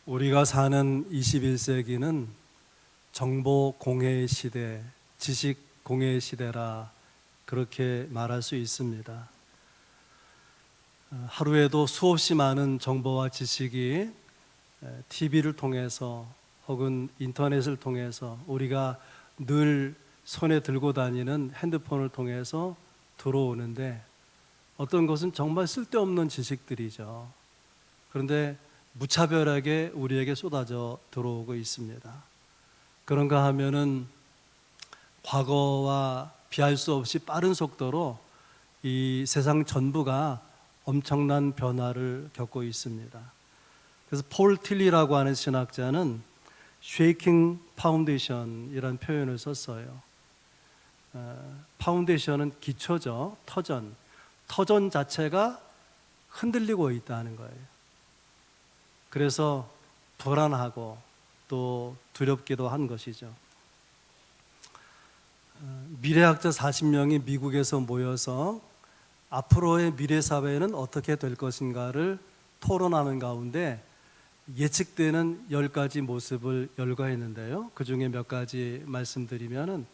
우리가 사는 21세기는 정보 공해의 시대, 지식 공해의 시대라 그렇게 말할 수 있습니다. 하루에도 수없이 많은 정보와 지식이 TV를 통해서 혹은 인터넷을 통해서 우리가 늘 손에 들고 다니는 핸드폰을 통해서 들어오는데 어떤 것은 정말 쓸데없는 지식들이죠. 그런데 무차별하게 우리에게 쏟아져 들어오고 있습니다. 그런가 하면은 과거와 비할 수 없이 빠른 속도로 이 세상 전부가 엄청난 변화를 겪고 있습니다. 그래서 폴 틸리라고 하는 신학자는 Shaking Foundation이라는 표현을 썼어요. 파운데이션은 기초죠. 터전 자체가 흔들리고 있다는 거예요. 그래서 불안하고 또 두렵기도 한 것이죠. 미래학자 40명이 미국에서 모여서 앞으로의 미래 사회는 어떻게 될 것인가를 토론하는 가운데 예측되는 10가지 모습을 열거했는데요. 그 중에 몇 가지 말씀드리면은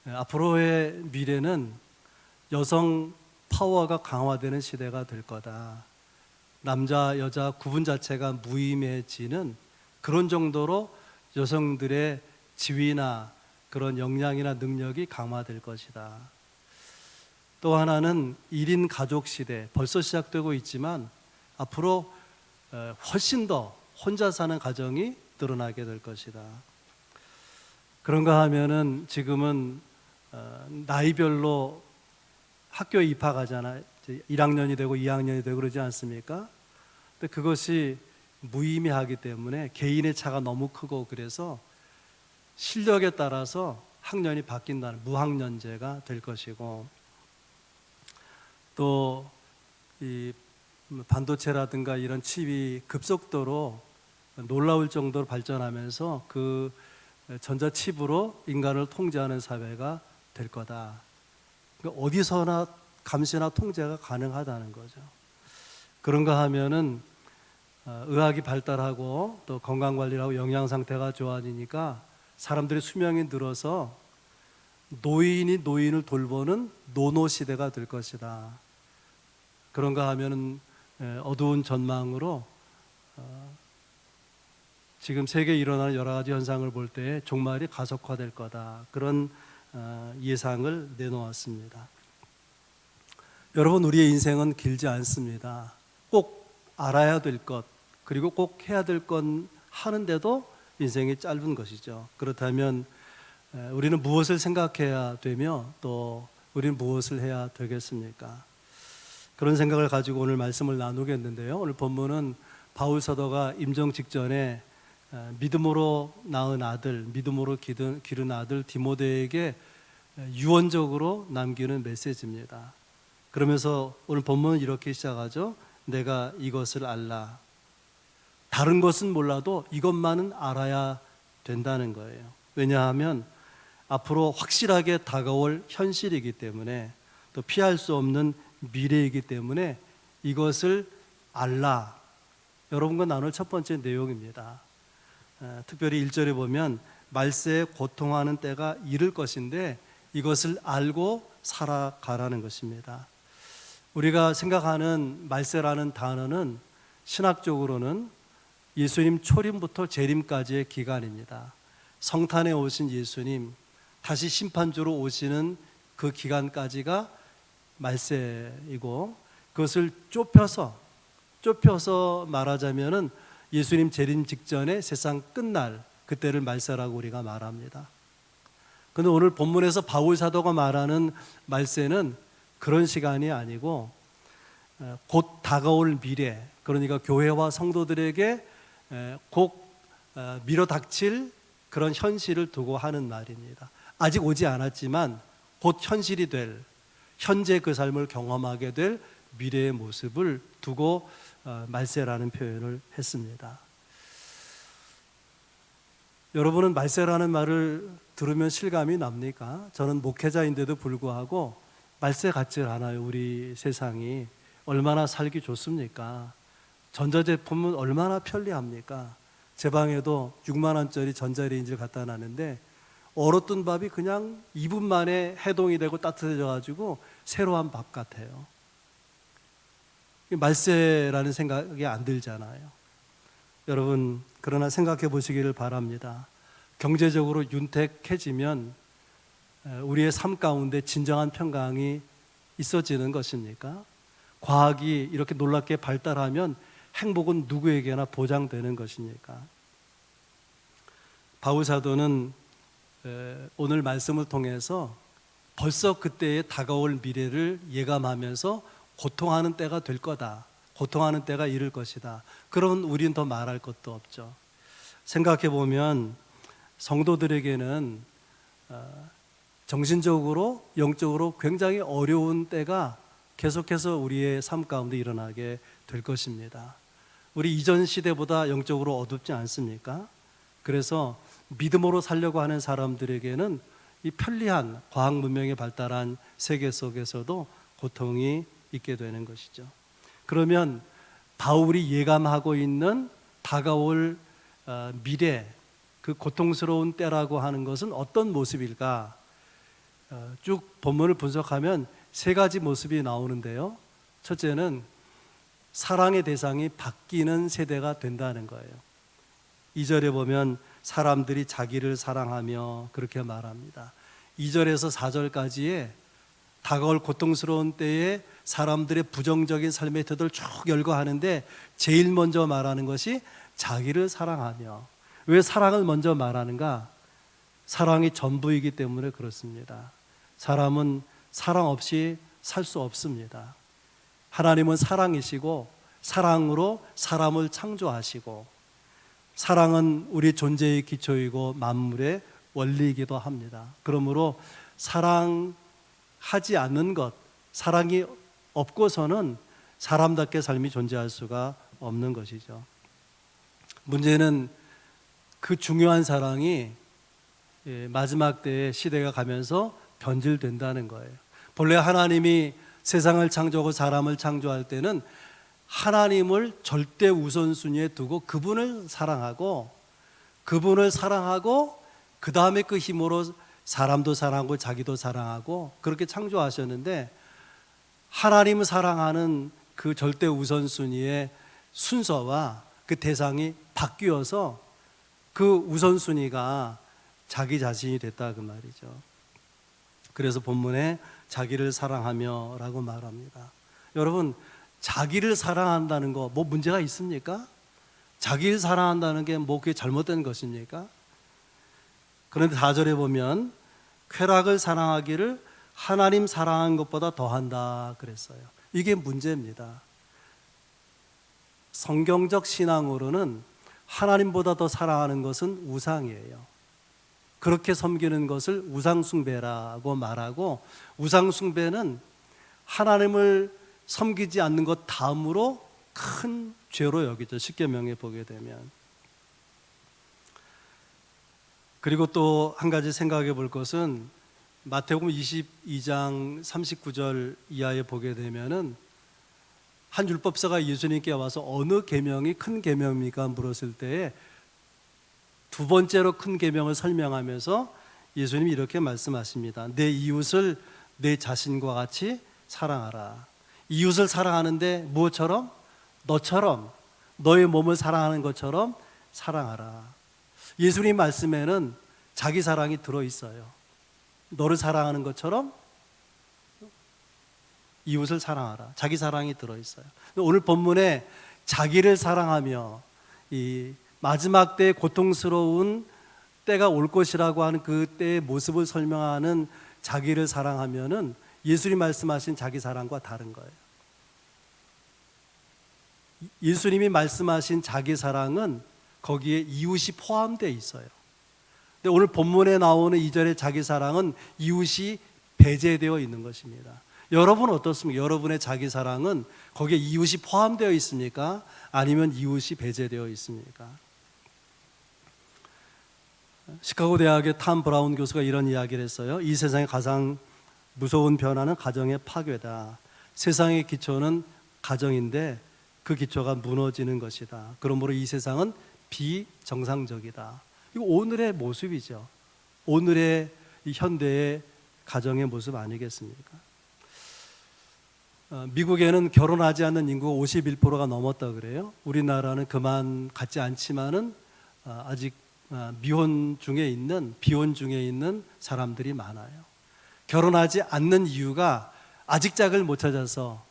앞으로의 미래는 여성 파워가 강화되는 시대가 될 거다. 남자, 여자 구분 자체가 무의미해지는 그런 정도로 여성들의 지위나 그런 역량이나 능력이 강화될 것이다. 또 하나는 1인 가족 시대, 벌써 시작되고 있지만 앞으로 훨씬 더 혼자 사는 가정이 늘어나게 될 것이다. 그런가 하면은 지금은 나이별로 학교에 입학하잖아요. 1학년이 되고 2학년이 되고 그러지 않습니까? 근데 그것이 무의미하기 때문에 개인의 차가 너무 크고 그래서 실력에 따라서 학년이 바뀐다는 무학년제가 될 것이고, 또 이 반도체라든가 이런 칩이 급속도로 놀라울 정도로 발전하면서 그 전자칩으로 인간을 통제하는 사회가 될 거다. 그러니까 어디서나 감시나 통제가 가능하다는 거죠. 그런가 하면은 의학이 발달하고 또 건강관리하고 영양 상태가 좋아지니까 사람들의 수명이 늘어서 노인이 노인을 돌보는 노노 시대가 될 것이다. 그런가 하면은 어두운 전망으로 지금 세계에 일어나는 여러 가지 현상을 볼 때 종말이 가속화될 거다. 그런 예상을 내놓았습니다. 여러분, 우리의 인생은 길지 않습니다. 꼭 알아야 될 것, 그리고 꼭 해야 될 건 하는데도 인생이 짧은 것이죠. 그렇다면 우리는 무엇을 생각해야 되며 또 우리는 무엇을 해야 되겠습니까? 그런 생각을 가지고 오늘 말씀을 나누겠는데요. 오늘 본문은 바울 사도가 임종 직전에 믿음으로 낳은 아들, 믿음으로 기른 아들 디모데에게 유언적으로 남기는 메시지입니다. 그러면서 오늘 본문은 이렇게 시작하죠. 내가 이것을 알라. 다른 것은 몰라도 이것만은 알아야 된다는 거예요. 왜냐하면 앞으로 확실하게 다가올 현실이기 때문에, 또 피할 수 없는 미래이기 때문에 이것을 알라. 여러분과 나눌 첫 번째 내용입니다. 특별히 1절에 보면 말세에 고통하는 때가 이를 것인데 이것을 알고 살아가라는 것입니다. 우리가 생각하는 말세라는 단어는 신학적으로는 예수님 초림부터 재림까지의 기간입니다. 성탄에 오신 예수님, 다시 심판주로 오시는 그 기간까지가 말세이고, 그것을 좁혀서 말하자면은 예수님 재림 직전에 세상 끝날 그때를 말세라고 우리가 말합니다. 그런데 오늘 본문에서 바울 사도가 말하는 말세는 그런 시간이 아니고 곧 다가올 미래, 그러니까 교회와 성도들에게 곧 밀어닥칠 그런 현실을 두고 하는 말입니다. 아직 오지 않았지만 곧 현실이 될, 현재 그 삶을 경험하게 될 미래의 모습을 두고 말세라는 표현을 했습니다. 여러분은 말세라는 말을 들으면 실감이 납니까? 저는 목회자인데도 불구하고 말세 같지 않아요. 우리 세상이 얼마나 살기 좋습니까? 전자제품은 얼마나 편리합니까? 제 방에도 6만 원짜리 전자레인지를 갖다 놨는데 얼었던 밥이 그냥 2분 만에 해동이 되고 따뜻해져 가지고 새로 한 밥 같아요. 말세라는 생각이 안 들잖아요. 여러분, 그러나 생각해 보시기를 바랍니다. 경제적으로 윤택해지면 우리의 삶 가운데 진정한 평강이 있어지는 것입니까? 과학이 이렇게 놀랍게 발달하면 행복은 누구에게나 보장되는 것입니까? 바울 사도는 오늘 말씀을 통해서 벌써 그때의 다가올 미래를 예감하면서 고통하는 때가 될 거다, 고통하는 때가 이를 것이다. 그러면 우리는 더 말할 것도 없죠. 생각해 보면 성도들에게는 정신적으로 영적으로 굉장히 어려운 때가 계속해서 우리의 삶 가운데 일어나게 될 것입니다. 우리 이전 시대보다 영적으로 어둡지 않습니까? 그래서 믿음으로 살려고 하는 사람들에게는 이 편리한 과학 문명이 발달한 세계 속에서도 고통이 있게 되는 것이죠. 그러면 바울이 예감하고 있는 다가올 미래, 그 고통스러운 때라고 하는 것은 어떤 모습일까? 쭉 본문을 분석하면 세 가지 모습이 나오는데요. 첫째는 사랑의 대상이 바뀌는 세대가 된다는 거예요. 2절에 보면 사람들이 자기를 사랑하며 그렇게 말합니다. 2절에서 4절까지의 다가올 고통스러운 때에 사람들의 부정적인 삶의 태도를 쭉 열거하는데 제일 먼저 말하는 것이 자기를 사랑하며. 왜 사랑을 먼저 말하는가? 사랑이 전부이기 때문에 그렇습니다. 사람은 사랑 없이 살 수 없습니다. 하나님은 사랑이시고 사랑으로 사람을 창조하시고 사랑은 우리 존재의 기초이고 만물의 원리이기도 합니다. 그러므로 사랑하지 않는 것, 사랑이 없고서는 사람답게 삶이 존재할 수가 없는 것이죠. 문제는 그 중요한 사랑이 마지막 때의 시대가 가면서 변질된다는 거예요. 본래 하나님이 세상을 창조하고 사람을 창조할 때는 하나님을 절대 우선순위에 두고 그분을 사랑하고 그 다음에 그 힘으로 사람도 사랑하고 자기도 사랑하고 그렇게 창조하셨는데 하나님을 사랑하는 그 절대 우선순위의 순서와 그 대상이 바뀌어서 그 우선순위가 자기 자신이 됐다 그 말이죠. 그래서 본문에 자기를 사랑하며 라고 말합니다. 여러분, 자기를 사랑한다는 거 뭐 문제가 있습니까? 자기를 사랑한다는 게 뭐 그게 잘못된 것입니까? 그런데 4절에 보면 쾌락을 사랑하기를 하나님 사랑한 것보다 더한다 그랬어요. 이게 문제입니다. 성경적 신앙으로는 하나님보다 더 사랑하는 것은 우상이에요. 그렇게 섬기는 것을 우상숭배라고 말하고, 우상숭배는 하나님을 섬기지 않는 것 다음으로 큰 죄로 여기죠. 십계명에 보게 되면. 그리고 또 한 가지 생각해 볼 것은 마태복음 22장 39절 이하에 보게 되면은 한 율법사가 예수님께 와서 어느 계명이 큰 계명입니까? 물었을 때에 두 번째로 큰 계명을 설명하면서 예수님이 이렇게 말씀하십니다. 내 이웃을 내 자신과 같이 사랑하라. 이웃을 사랑하는데 무엇처럼? 너처럼, 너의 몸을 사랑하는 것처럼 사랑하라. 예수님 말씀에는 자기 사랑이 들어있어요. 너를 사랑하는 것처럼 이웃을 사랑하라. 자기 사랑이 들어있어요. 오늘 본문에 자기를 사랑하며 이 마지막 때의 고통스러운 때가 올 것이라고 하는 그 때의 모습을 설명하는 자기를 사랑하면은 예수님 말씀하신 자기 사랑과 다른 거예요. 예수님이 말씀하신 자기 사랑은 거기에 이웃이 포함되어 있어요. 근데 오늘 본문에 나오는 2절의 자기 사랑은 이웃이 배제되어 있는 것입니다. 여러분 어떻습니까? 여러분의 자기 사랑은 거기에 이웃이 포함되어 있습니까? 아니면 이웃이 배제되어 있습니까? 시카고 대학의 탐 브라운 교수가 이런 이야기를 했어요. 이 세상의 가장 무서운 변화는 가정의 파괴다. 세상의 기초는 가정인데 그 기초가 무너지는 것이다. 그러므로 이 세상은 비정상적이다. 이거 오늘의 모습이죠. 오늘의 이 현대의 가정의 모습 아니겠습니까? 미국에는 결혼하지 않는 인구가 51%가 넘었다 그래요. 우리나라는 그만 같지 않지만은 아직 비혼 중에 있는 사람들이 많아요. 결혼하지 않는 이유가 아직 짝을 못 찾아서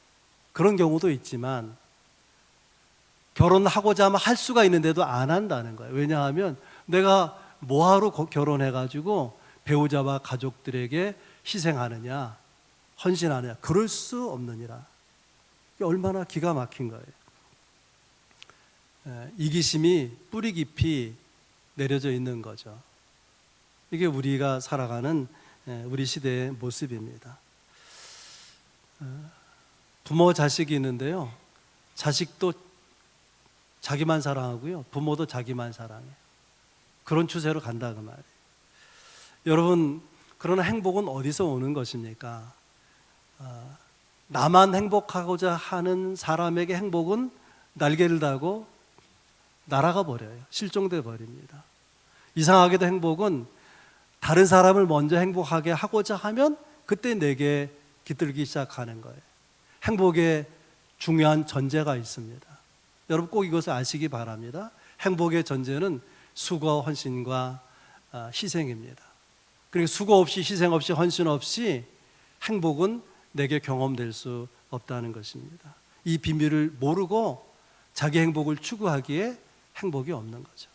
그런 경우도 있지만, 결혼하고자 하면 할 수가 있는데도 안 한다는 거예요. 왜냐하면 내가 뭐하러 결혼해가지고 배우자와 가족들에게 희생하느냐, 헌신하느냐, 그럴 수 없느니라. 이게 얼마나 기가 막힌 거예요. 이기심이 뿌리 깊이 내려져 있는 거죠. 이게 우리가 살아가는 우리 시대의 모습입니다. 부모 자식이 있는데요, 자식도 자기만 사랑하고요, 부모도 자기만 사랑해요. 그런 추세로 간다 그 말이에요. 여러분, 그러나 행복은 어디서 오는 것입니까? 나만 행복하고자 하는 사람에게 행복은 날개를 달고 날아가 버려요. 실종돼 버립니다. 이상하게도 행복은 다른 사람을 먼저 행복하게 하고자 하면 그때 내게 깃들기 시작하는 거예요. 행복에 중요한 전제가 있습니다. 여러분 꼭 이것을 아시기 바랍니다. 행복의 전제는 수고, 헌신과 희생입니다. 그러니까 수고 없이, 희생 없이, 헌신 없이 행복은 내게 경험될 수 없다는 것입니다. 이 비밀을 모르고 자기 행복을 추구하기에 행복이 없는 거죠.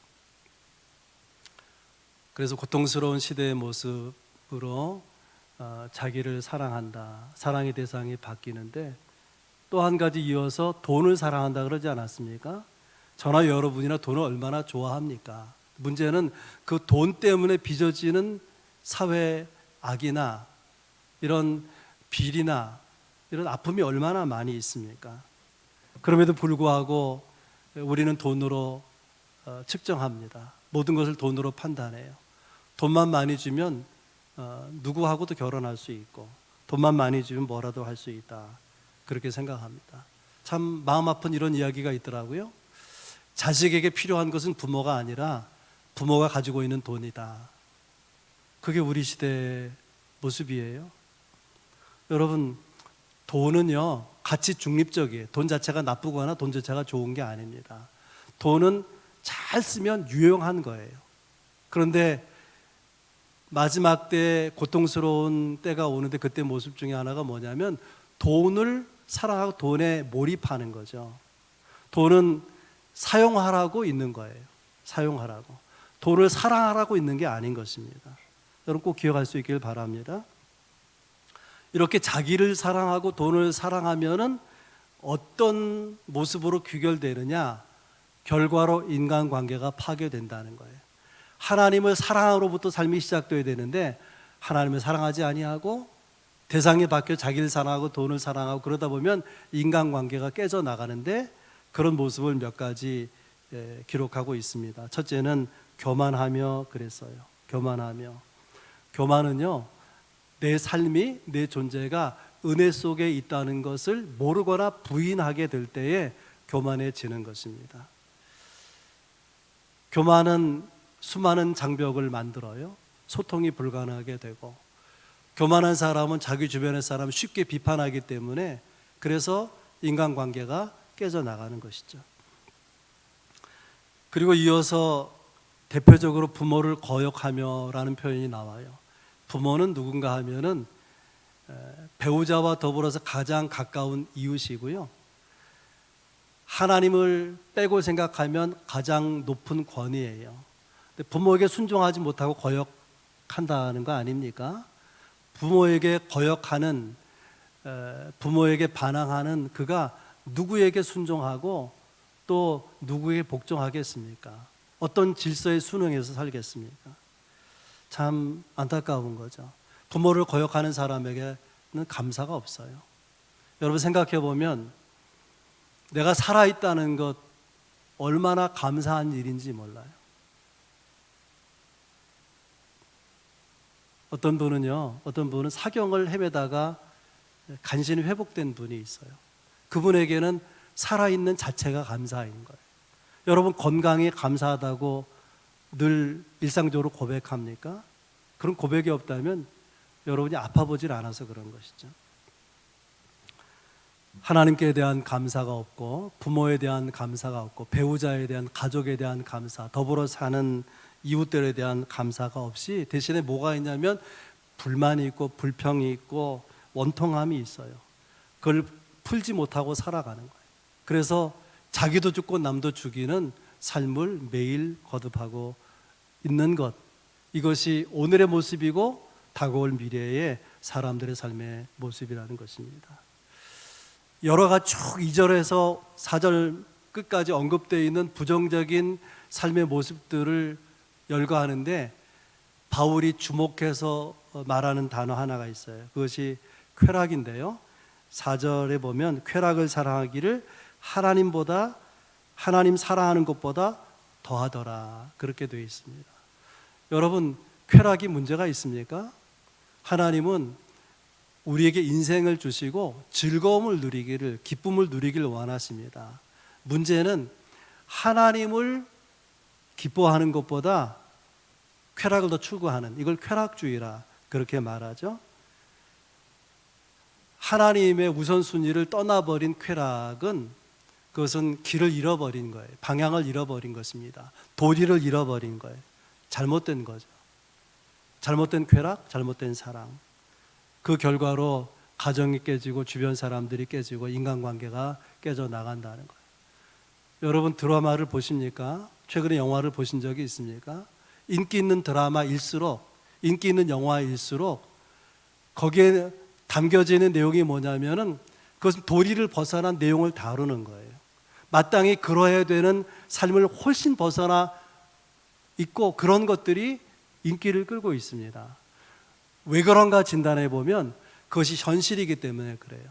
그래서 고통스러운 시대의 모습으로 자기를 사랑한다, 사랑의 대상이 바뀌는데, 또 한 가지 이어서 돈을 사랑한다 그러지 않았습니까? 저나 여러분이나 돈을 얼마나 좋아합니까? 문제는 그 돈 때문에 빚어지는 사회 악이나 이런 비리나 이런 아픔이 얼마나 많이 있습니까? 그럼에도 불구하고 우리는 돈으로 측정합니다. 모든 것을 돈으로 판단해요. 돈만 많이 주면 누구하고도 결혼할 수 있고, 돈만 많이 주면 뭐라도 할 수 있다, 그렇게 생각합니다. 참 마음 아픈 이런 이야기가 있더라고요. 자식에게 필요한 것은 부모가 아니라 부모가 가지고 있는 돈이다. 그게 우리 시대의 모습이에요. 여러분, 돈은요 가치 중립적이에요. 돈 자체가 나쁘거나 돈 자체가 좋은 게 아닙니다. 돈은 잘 쓰면 유용한 거예요. 그런데 마지막 때 고통스러운 때가 오는데, 그때 모습 중에 하나가 뭐냐면 돈을 사랑하고 돈에 몰입하는 거죠. 돈은 사용하라고 있는 거예요. 사용하라고. 돈을 사랑하라고 있는 게 아닌 것입니다. 여러분 꼭 기억할 수 있길 바랍니다. 이렇게 자기를 사랑하고 돈을 사랑하면은 어떤 모습으로 귀결되느냐? 결과로 인간관계가 파괴된다는 거예요. 하나님을 사랑으로부터 삶이 시작돼야 되는데, 하나님을 사랑하지 아니하고 대상이 바뀌어 자기를 사랑하고 돈을 사랑하고 그러다 보면 인간관계가 깨져 나가는데, 그런 모습을 몇 가지 기록하고 있습니다. 첫째는 교만하며 그랬어요. 교만은요, 내 삶이, 내 존재가 은혜 속에 있다는 것을 모르거나 부인하게 될 때에 교만해지는 것입니다. 교만은 수많은 장벽을 만들어요. 소통이 불가능하게 되고, 교만한 사람은 자기 주변의 사람을 쉽게 비판하기 때문에, 그래서 인간관계가 깨져나가는 것이죠. 그리고 이어서 대표적으로 부모를 거역하며 라는 표현이 나와요. 부모는 누군가 하면은 배우자와 더불어서 가장 가까운 이웃이고요, 하나님을 빼고 생각하면 가장 높은 권위예요. 근데 부모에게 순종하지 못하고 거역한다는 거 아닙니까? 부모에게 거역하는, 부모에게 반항하는 그가 누구에게 순종하고 또 누구에게 복종하겠습니까? 어떤 질서에 순응해서 살겠습니까? 참 안타까운 거죠. 부모를 거역하는 사람에게는 감사가 없어요. 여러분 생각해 보면 내가 살아있다는 것 얼마나 감사한 일인지 몰라요. 어떤 분은 사경을 헤매다가 간신히 회복된 분이 있어요. 그분에게는 살아있는 자체가 감사인 거예요. 여러분 건강에 감사하다고 늘 일상적으로 고백합니까? 그런 고백이 없다면 여러분이 아파보질 않아서 그런 것이죠. 하나님께 대한 감사가 없고, 부모에 대한 감사가 없고, 배우자에 대한, 가족에 대한 감사, 더불어 사는 이웃들에 대한 감사가 없이 대신에 뭐가 있냐면 불만이 있고 불평이 있고 원통함이 있어요. 그걸 풀지 못하고 살아가는 거예요. 그래서 자기도 죽고 남도 죽이는 삶을 매일 거듭하고 있는 것, 이것이 오늘의 모습이고 다가올 미래의 사람들의 삶의 모습이라는 것입니다. 여러 가지 쭉 2절에서 4절 끝까지 언급되어 있는 부정적인 삶의 모습들을 열거하는데 바울이 주목해서 말하는 단어 하나가 있어요. 그것이 쾌락인데요, 4절에 보면 쾌락을 사랑하기를 하나님 사랑하는 것보다 더하더라, 그렇게 되어 있습니다. 여러분, 쾌락이 문제가 있습니까? 하나님은 우리에게 인생을 주시고 즐거움을 누리기를, 기쁨을 누리기를 원하십니다. 문제는 하나님을 기뻐하는 것보다 쾌락을 더 추구하는, 이걸 쾌락주의라 그렇게 말하죠. 하나님의 우선순위를 떠나버린 쾌락은, 그것은 길을 잃어버린 거예요. 방향을 잃어버린 것입니다. 도리를 잃어버린 거예요. 잘못된 거죠. 잘못된 쾌락, 잘못된 사랑. 그 결과로 가정이 깨지고 주변 사람들이 깨지고 인간관계가 깨져 나간다는 거예요. 여러분, 드라마를 보십니까? 최근에 영화를 보신 적이 있습니까? 인기 있는 드라마일수록, 인기 있는 영화일수록 거기에 담겨져 있는 내용이 뭐냐면은 그것은 도리를 벗어난 내용을 다루는 거예요. 마땅히 그러해야 되는 삶을 훨씬 벗어나 있고, 그런 것들이 인기를 끌고 있습니다. 왜 그런가 진단해 보면 그것이 현실이기 때문에 그래요.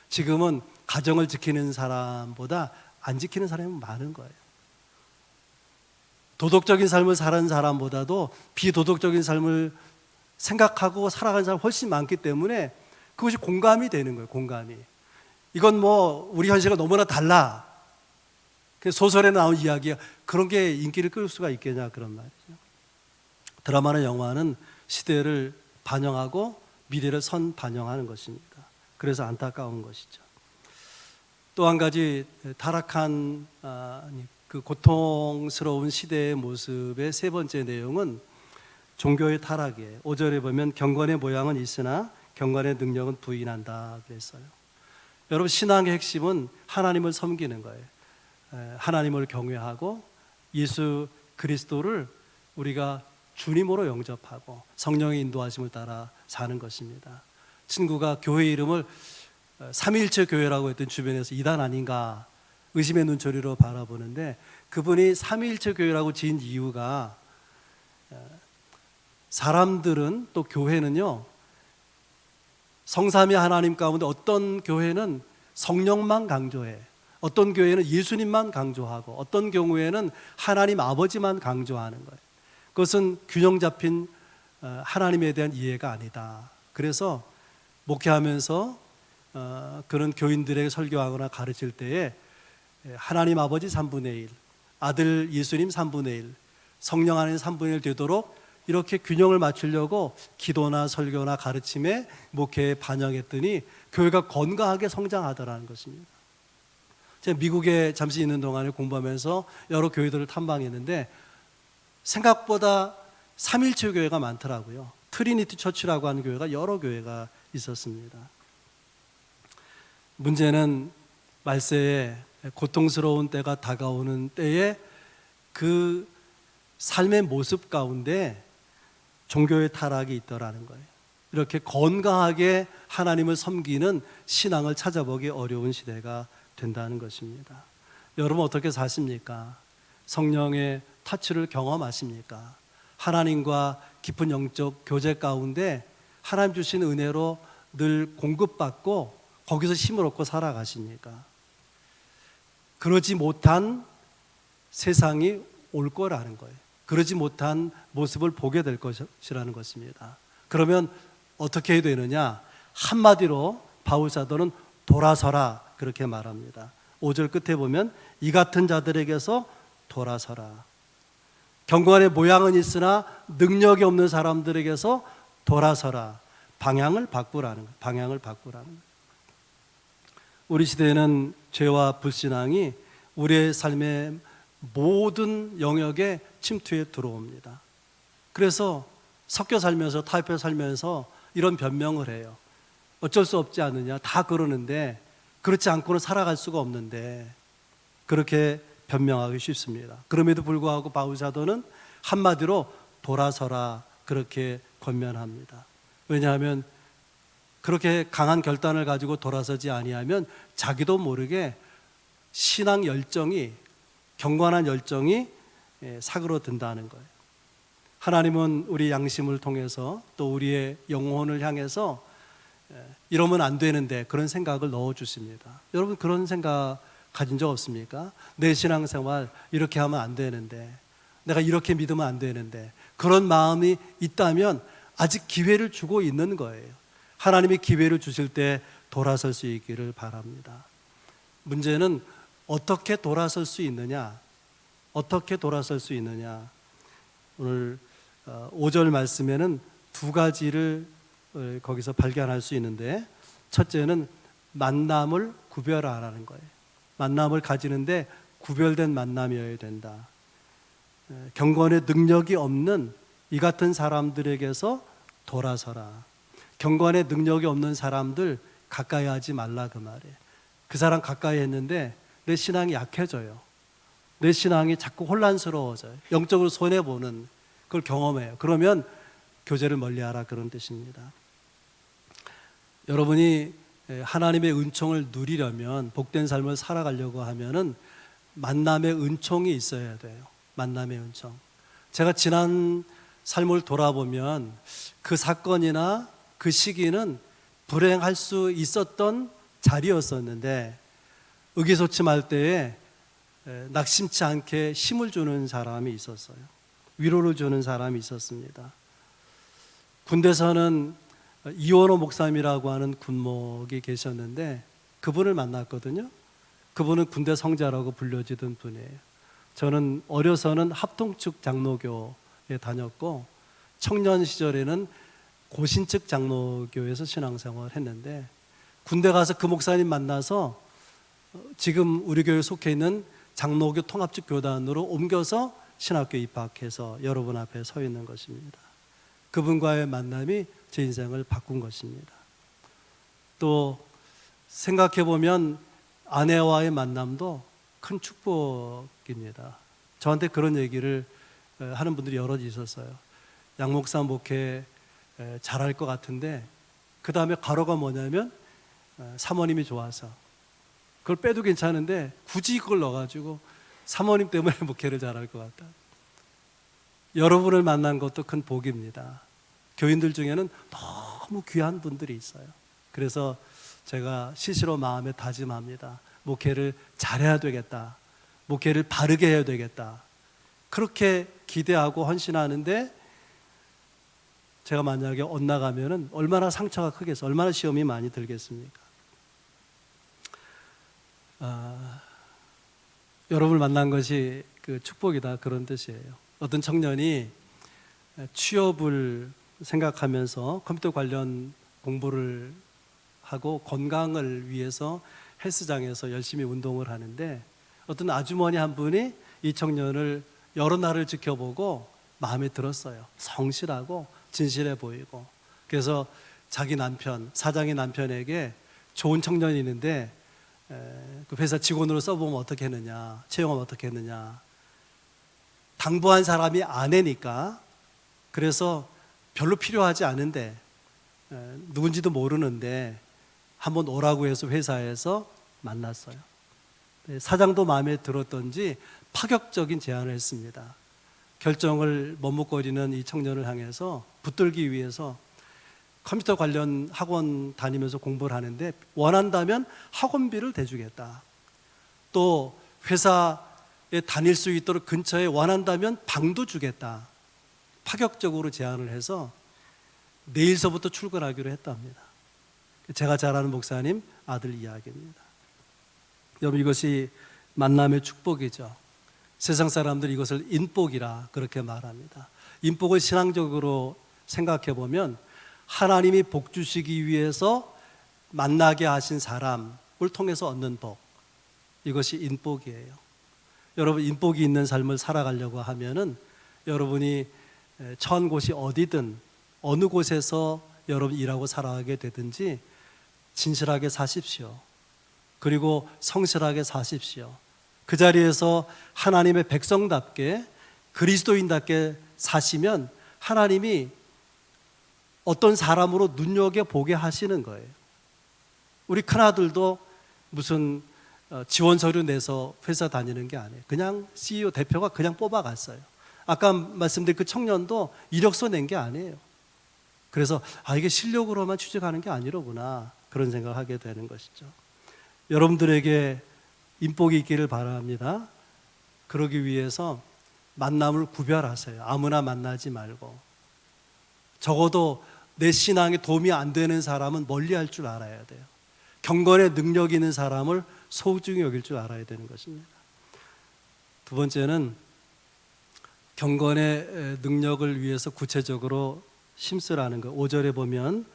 지금은 가정을 지키는 사람보다 안 지키는 사람이 많은 거예요. 도덕적인 삶을 사는 사람보다도 비도덕적인 삶을 생각하고 살아가는 사람이 훨씬 많기 때문에 그것이 공감이 되는 거예요. 공감이. 이건 뭐 우리 현실과 너무나 달라. 소설에 나온 이야기야. 그런 게 인기를 끌 수가 있겠냐, 그런 말이죠. 드라마나 영화는 시대를 반영하고 미래를 반영하는 것입니다. 그래서 안타까운 것이죠. 또 한 가지 타락한 그 고통스러운 시대의 모습의 세 번째 내용은 종교의 타락이에요. 5절에 보면 경건의 모양은 있으나 경건의 능력은 부인한다 그랬어요. 여러분, 신앙의 핵심은 하나님을 섬기는 거예요. 하나님을 경외하고 예수 그리스도를 우리가 주님으로 영접하고 성령의 인도하심을 따라 사는 것입니다. 친구가 교회 이름을 삼위일체 교회라고 했던 주변에서 이단 아닌가 의심의 눈초리로 바라보는데, 그분이 삼위일체 교회라고 지은 이유가, 사람들은, 또 교회는요, 성삼위 하나님 가운데 어떤 교회는 성령만 강조해, 어떤 교회는 예수님만 강조하고, 어떤 경우에는 하나님 아버지만 강조하는 거예요. 그것은 균형 잡힌 하나님에 대한 이해가 아니다. 그래서 목회하면서 그런 교인들에게 설교하거나 가르칠 때에 하나님 아버지 3분의 1, 아들 예수님 3분의 1, 성령 안에 3분의 1 되도록 이렇게 균형을 맞추려고 기도나 설교나 가르침에 목회에 반영했더니 교회가 건강하게 성장하더라는 것입니다. 제가 미국에 잠시 있는 동안에 공부하면서 여러 교회들을 탐방했는데 생각보다 삼일체 교회가 많더라고요. 트리니티 처치라고 하는 교회가 여러 교회가 있었습니다. 문제는 말세에 고통스러운 때가 다가오는 때에 그 삶의 모습 가운데 종교의 타락이 있더라는 거예요. 이렇게 건강하게 하나님을 섬기는 신앙을 찾아보기 어려운 시대가 된다는 것입니다. 여러분, 어떻게 사십니까? 성령의 터치를 경험하십니까? 하나님과 깊은 영적 교제 가운데 하나님 주신 은혜로 늘 공급받고 거기서 힘을 얻고 살아가십니까? 그러지 못한 세상이 올 거라는 거예요. 그러지 못한 모습을 보게 될 것이라는 것입니다. 그러면 어떻게 해야 되느냐? 한마디로 바울 사도는 돌아서라 그렇게 말합니다. 5절 끝에 보면 이 같은 자들에게서 돌아서라. 경건의 모양은 있으나 능력이 없는 사람들에게서 돌아서라. 방향을 바꾸라는 거예요. 방향을 바꾸라는 거예요. 우리 시대에는 죄와 불신앙이 우리의 삶의 모든 영역에 침투해 들어옵니다. 그래서 섞여 살면서 타협해 살면서 이런 변명을 해요. 어쩔 수 없지 않느냐. 다 그러는데 그렇지 않고는 살아갈 수가 없는데, 그렇게 변명하기 쉽습니다. 그럼에도 불구하고 바울 사도는 한마디로 돌아서라 그렇게 권면합니다. 왜냐하면 그렇게 강한 결단을 가지고 돌아서지 아니하면 자기도 모르게 신앙 열정이, 경건한 열정이 사그러든다는 거예요. 하나님은 우리 양심을 통해서 또 우리의 영혼을 향해서 이러면 안 되는데 그런 생각을 넣어주십니다. 여러분 그런 생각 가진 적 없습니까? 내 신앙생활 이렇게 하면 안 되는데, 내가 이렇게 믿으면 안 되는데, 그런 마음이 있다면 아직 기회를 주고 있는 거예요. 하나님이 기회를 주실 때 돌아설 수 있기를 바랍니다. 문제는 어떻게 돌아설 수 있느냐? 어떻게 돌아설 수 있느냐? 오늘 5절 말씀에는 두 가지를 거기서 발견할 수 있는데, 첫째는 만남을 구별하라는 거예요. 만남을 가지는데 구별된 만남이어야 된다. 경건의 능력이 없는 이 같은 사람들에게서 돌아서라. 경건의 능력이 없는 사람들 가까이 하지 말라 그 말이에요. 그 사람 가까이 했는데 내 신앙이 약해져요. 내 신앙이 자꾸 혼란스러워져요. 영적으로 손해보는 그걸 경험해요. 그러면 교제를 멀리하라 그런 뜻입니다. 여러분이 하나님의 은총을 누리려면, 복된 삶을 살아가려고 하면은 만남의 은총이 있어야 돼요. 만남의 은총. 제가 지난 삶을 돌아보면 그 사건이나 그 시기는 불행할 수 있었던 자리였었는데, 의기소침할 때에 낙심치 않게 힘을 주는 사람이 있었어요. 위로를 주는 사람이 있었습니다. 군대에서는 이원호 목사님이라고 하는 군목이 계셨는데 그분을 만났거든요. 그분은 군대 성자라고 불려지던 분이에요. 저는 어려서는 합동측 장로교에 다녔고 청년 시절에는 고신측 장로교에서 신앙생활을 했는데, 군대 가서 그 목사님 만나서 지금 우리 교회에 속해 있는 장로교 통합측 교단으로 옮겨서 신학교에 입학해서 여러분 앞에 서 있는 것입니다. 그분과의 만남이 제 인생을 바꾼 것입니다. 또 생각해 보면 아내와의 만남도 큰 축복입니다. 저한테 그런 얘기를 하는 분들이 여럿 있었어요. 양 목사 목회 잘할 것 같은데 그 다음에 가로가 뭐냐면 사모님이 좋아서, 그걸 빼도 괜찮은데 굳이 그걸 넣어가지고 사모님 때문에 목회를 잘할 것 같다. 여러분을 만난 것도 큰 복입니다. 교인들 중에는 너무 귀한 분들이 있어요. 그래서 제가 시시로 마음에 다짐합니다. 목회를 잘해야 되겠다. 목회를 바르게 해야 되겠다. 그렇게 기대하고 헌신하는데 제가 만약에 엇나가면은 얼마나 상처가 크겠어요. 얼마나 시험이 많이 들겠습니까? 여러분을 만난 것이 그 축복이다 그런 뜻이에요. 어떤 청년이 취업을 생각하면서 컴퓨터 관련 공부를 하고 건강을 위해서 헬스장에서 열심히 운동을 하는데 어떤 아주머니 한 분이 이 청년을 여러 날을 지켜보고 마음에 들었어요. 성실하고 진실해 보이고. 그래서 자기 남편, 사장의 남편에게 좋은 청년이 있는데 그 회사 직원으로 써보면 어떻게 했느냐, 채용하면 어떻게 했느냐. 당부한 사람이 아내니까, 그래서 별로 필요하지 않은데 누군지도 모르는데 한번 오라고 해서 회사에서 만났어요. 사장도 마음에 들었던지 파격적인 제안을 했습니다. 결정을 머뭇거리는 이 청년을 향해서 붙들기 위해서 컴퓨터 관련 학원 다니면서 공부를 하는데 원한다면 학원비를 대주겠다. 또 회사에 다닐 수 있도록 근처에 원한다면 방도 주겠다. 파격적으로 제안을 해서 내일서부터 출근하기로 했답니다. 제가 잘 아는 목사님 아들 이야기입니다. 여러분, 이것이 만남의 축복이죠. 세상 사람들이 이것을 인복이라 그렇게 말합니다. 인복을 신앙적으로 생각해 보면 하나님이 복 주시기 위해서 만나게 하신 사람을 통해서 얻는 복, 이것이 인복이에요. 여러분, 인복이 있는 삶을 살아가려고 하면은 여러분이 처한 곳이 어디든 어느 곳에서 여러분 일하고 살아가게 되든지 진실하게 사십시오. 그리고 성실하게 사십시오. 그 자리에서 하나님의 백성답게 그리스도인답게 사시면 하나님이 어떤 사람으로 눈여겨보게 하시는 거예요. 우리 큰아들도 무슨 지원 서류 내서 회사 다니는 게 아니에요. 그냥 CEO 대표가 그냥 뽑아갔어요. 아까 말씀드린 그 청년도 이력서 낸 게 아니에요. 그래서 이게 실력으로만 취직하는 게 아니로구나, 그런 생각을 하게 되는 것이죠. 여러분들에게 인복이 있기를 바랍니다. 그러기 위해서 만남을 구별하세요. 아무나 만나지 말고, 적어도 내 신앙에 도움이 안 되는 사람은 멀리할 줄 알아야 돼요. 경건의 능력 있는 사람을 소중히 여길 줄 알아야 되는 것입니다. 두 번째는 경건의 능력을 위해서 구체적으로 힘쓰라는 것. 5절에 보면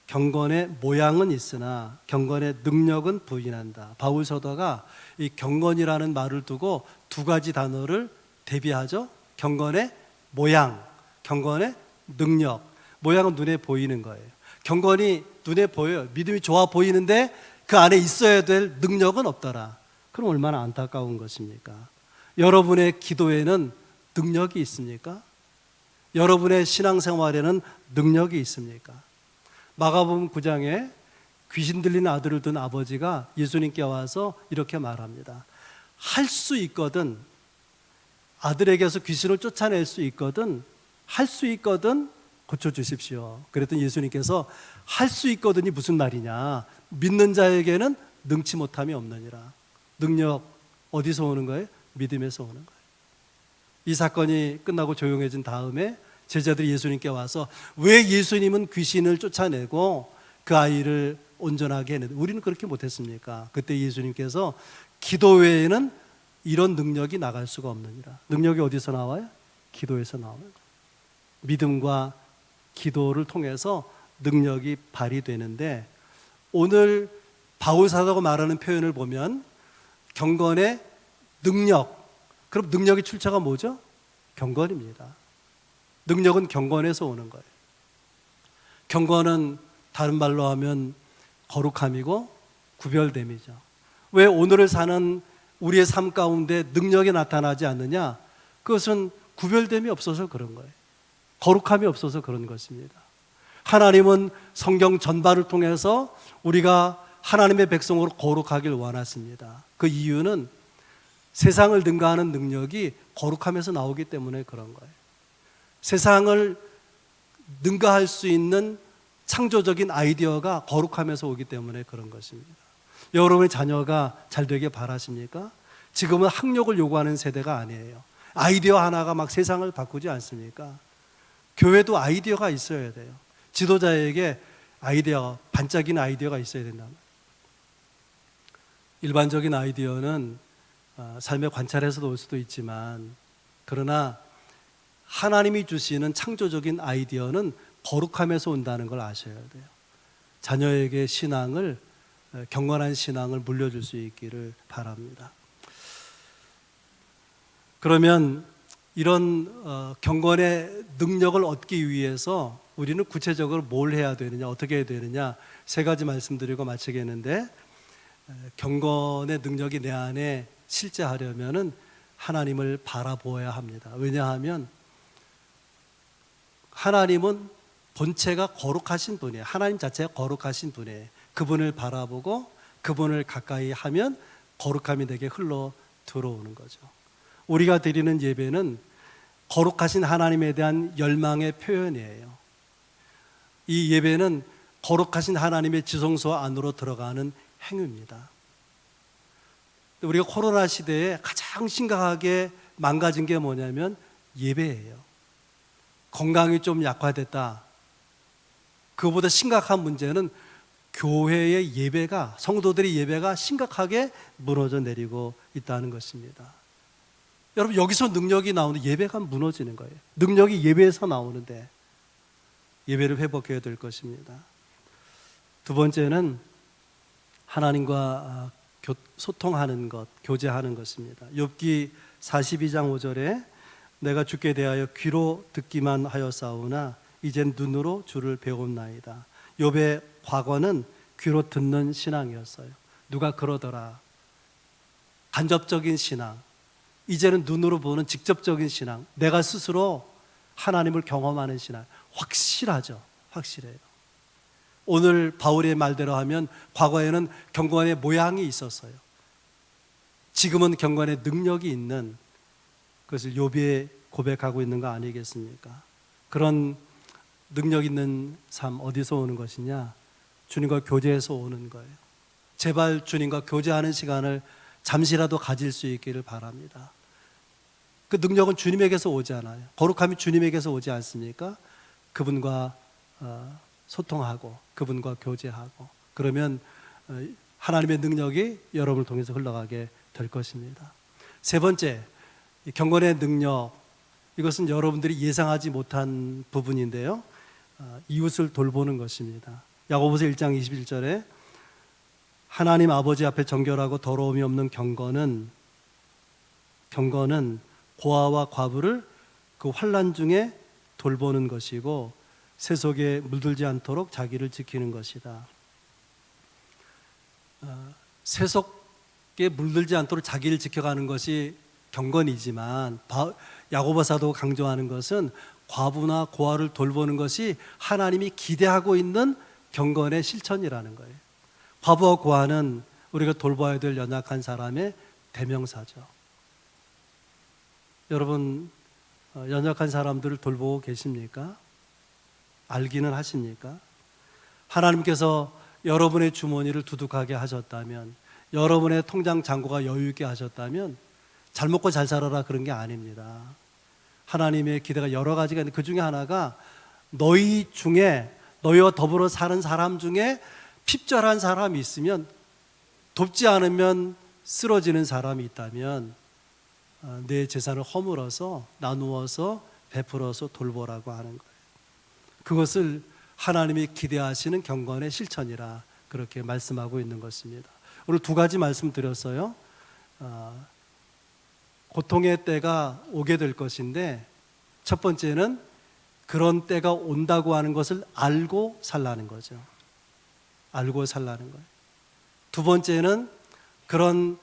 경건의 모양은 있으나 경건의 능력은 부인한다. 바울 사도가 이 경건이라는 말을 두고 두 가지 단어를 대비하죠. 경건의 모양, 경건의 능력. 모양은 눈에 보이는 거예요. 경건이 눈에 보여요. 믿음이 좋아 보이는데 그 안에 있어야 될 능력은 없더라. 그럼 얼마나 안타까운 것입니까? 여러분의 기도에는 능력이 있습니까? 여러분의 신앙생활에는 능력이 있습니까? 마가복음 9장에 귀신 들린 아들을 둔 아버지가 예수님께 와서 이렇게 말합니다. 할 수 있거든, 아들에게서 귀신을 쫓아낼 수 있거든, 할 수 있거든 고쳐주십시오. 그랬더니 예수님께서 할 수 있거든이 무슨 말이냐, 믿는 자에게는 능치 못함이 없느니라. 능력 어디서 오는 거예요? 믿음에서 오는 거예요. 이 사건이 끝나고 조용해진 다음에 제자들이 예수님께 와서 왜 예수님은 귀신을 쫓아내고 그 아이를 온전하게 했는데 우리는 그렇게 못했습니까? 그때 예수님께서 기도 외에는 이런 능력이 나갈 수가 없느니라. 능력이 어디서 나와요? 기도에서 나오는 거예요. 믿음과 기도를 통해서 능력이 발휘되는데, 오늘 바울 사도가 말하는 표현을 보면 경건의 능력, 그럼 능력의 출처가 뭐죠? 경건입니다. 능력은 경건에서 오는 거예요. 경건은 다른 말로 하면 거룩함이고 구별됨이죠. 왜 오늘을 사는 우리의 삶 가운데 능력이 나타나지 않느냐? 그것은 구별됨이 없어서 그런 거예요. 거룩함이 없어서 그런 것입니다. 하나님은 성경 전반을 통해서 우리가 하나님의 백성으로 거룩하길 원하십니다. 그 이유는 세상을 능가하는 능력이 거룩함에서 나오기 때문에 그런 거예요. 세상을 능가할 수 있는 창조적인 아이디어가 거룩함에서 오기 때문에 그런 것입니다. 여러분의 자녀가 잘 되길 바라십니까? 지금은 학력을 요구하는 세대가 아니에요. 아이디어 하나가 막 세상을 바꾸지 않습니까? 교회도 아이디어가 있어야 돼요. 지도자에게 아이디어, 반짝이는 아이디어가 있어야 된다. 일반적인 아이디어는 삶의 관찰에서도 올 수도 있지만, 그러나 하나님이 주시는 창조적인 아이디어는 거룩함에서 온다는 걸 아셔야 돼요. 자녀에게 신앙을, 경건한 신앙을 물려줄 수 있기를 바랍니다. 그러면 이런 경건의 능력을 얻기 위해서 우리는 구체적으로 뭘 해야 되느냐, 어떻게 해야 되느냐, 세 가지 말씀드리고 마치겠는데, 경건의 능력이 내 안에 실제하려면은 하나님을 바라보아야 합니다. 왜냐하면 하나님은 본체가 거룩하신 분이에요. 하나님 자체가 거룩하신 분이에요. 그분을 바라보고 그분을 가까이 하면 거룩함이 내게 흘러 들어오는 거죠. 우리가 드리는 예배는 거룩하신 하나님에 대한 열망의 표현이에요. 이 예배는 거룩하신 하나님의 지성소 안으로 들어가는 행위입니다. 우리가 코로나 시대에 가장 심각하게 망가진 게 뭐냐면 예배예요. 건강이 좀 약화됐다. 그보다 심각한 문제는 교회의 예배가, 성도들의 예배가 심각하게 무너져 내리고 있다는 것입니다. 여러분, 여기서 능력이 나오는 예배가 무너지는 거예요. 능력이 예배에서 나오는데 예배를 회복해야 될 것입니다. 두 번째는 하나님과 소통하는 것, 교제하는 것입니다. 욥기 42장 5절에 내가 주께 대하여 귀로 듣기만 하였사오나 이젠 눈으로 주를 배웠나이다. 욥의 과거는 귀로 듣는 신앙이었어요. 누가 그러더라. 간접적인 신앙. 이제는 눈으로 보는 직접적인 신앙. 내가 스스로 하나님을 경험하는 신앙. 확실하죠. 확실해요. 오늘 바울의 말대로 하면 과거에는 경건의 모양이 있었어요. 지금은 경건의 능력이 있는 그것을 욥이 고백하고 있는 거 아니겠습니까? 그런 능력 있는 삶 어디서 오는 것이냐? 주님과 교제해서 오는 거예요. 제발 주님과 교제하는 시간을 잠시라도 가질 수 있기를 바랍니다. 그 능력은 주님에게서 오지 않아요. 거룩함이 주님에게서 오지 않습니까? 그분과 소통하고 그분과 교제하고 그러면 하나님의 능력이 여러분을 통해서 흘러가게 될 것입니다. 세 번째, 경건의 능력, 이것은 여러분들이 예상하지 못한 부분인데요, 이웃을 돌보는 것입니다. 야고보서 1장 21절에 하나님 아버지 앞에 정결하고 더러움이 없는 경건은 고아와 과부를 그 환난 중에 돌보는 것이고 세속에 물들지 않도록 자기를 지키는 것이다. 세속에 물들지 않도록 자기를 지켜가는 것이 경건이지만 야고보 사도 강조하는 것은 과부나 고아를 돌보는 것이 하나님이 기대하고 있는 경건의 실천이라는 거예요. 과부와 고아는 우리가 돌봐야 될 연약한 사람의 대명사죠. 여러분, 연약한 사람들을 돌보고 계십니까? 알기는 하십니까? 하나님께서 여러분의 주머니를 두둑하게 하셨다면, 여러분의 통장 잔고가 여유 있게 하셨다면 잘 먹고 잘 살아라 그런 게 아닙니다. 하나님의 기대가 여러 가지가 있는데 그 중에 하나가 너희 중에 너희와 더불어 사는 사람 중에 핍절한 사람이 있으면, 돕지 않으면 쓰러지는 사람이 있다면 내 재산을 허물어서 나누어서 베풀어서 돌보라고 하는 거예요. 그것을 하나님이 기대하시는 경건의 실천이라 그렇게 말씀하고 있는 것입니다. 오늘 두 가지 말씀드렸어요. 고통의 때가 오게 될 것인데, 첫 번째는 그런 때가 온다고 하는 것을 알고 살라는 거죠. 알고 살라는 거예요. 두 번째는 그런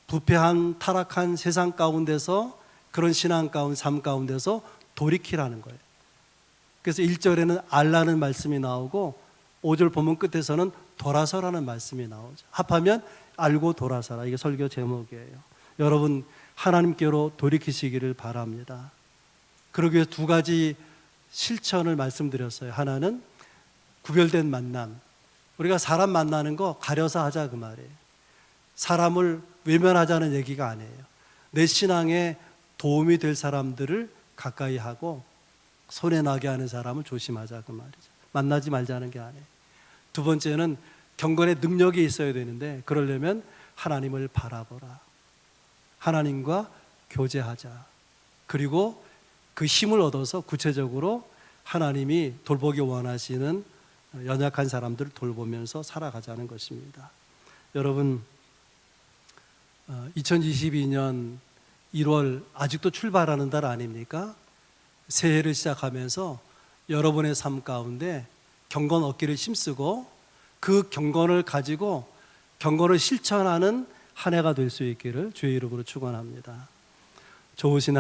부패한 타락한 세상 가운데서, 그런 신앙 가운데, 삶 가운데서 돌이키라는 거예요. 그래서 1절에는 알라는 말씀이 나오고 5절 본문 끝에서는 돌아서라는 말씀이 나오죠. 합하면 알고 돌아서라. 이게 설교 제목이에요. 여러분, 하나님께로 돌이키시기를 바랍니다. 그러기 위해서 두 가지 실천을 말씀드렸어요. 하나는 구별된 만남. 우리가 사람 만나는 거 가려서 하자 그 말이에요. 사람을 외면하자는 얘기가 아니에요. 내 신앙에 도움이 될 사람들을 가까이 하고 손해 나게 하는 사람을 조심하자 그 말이죠. 만나지 말자는 게 아니에요. 두 번째는 경건의 능력이 있어야 되는데, 그러려면 하나님을 바라보라. 하나님과 교제하자. 그리고 그 힘을 얻어서 구체적으로 하나님이 돌보기 원하시는 연약한 사람들을 돌보면서 살아가자는 것입니다. 여러분, 2022년 1월 아직도 출발하는 달 아닙니까? 새해를 시작하면서 여러분의 삶 가운데 경건 얻기를 힘쓰고 그 경건을 가지고 경건을 실천하는 한 해가 될 수 있기를 주의 이름으로 축원합니다. 좋으신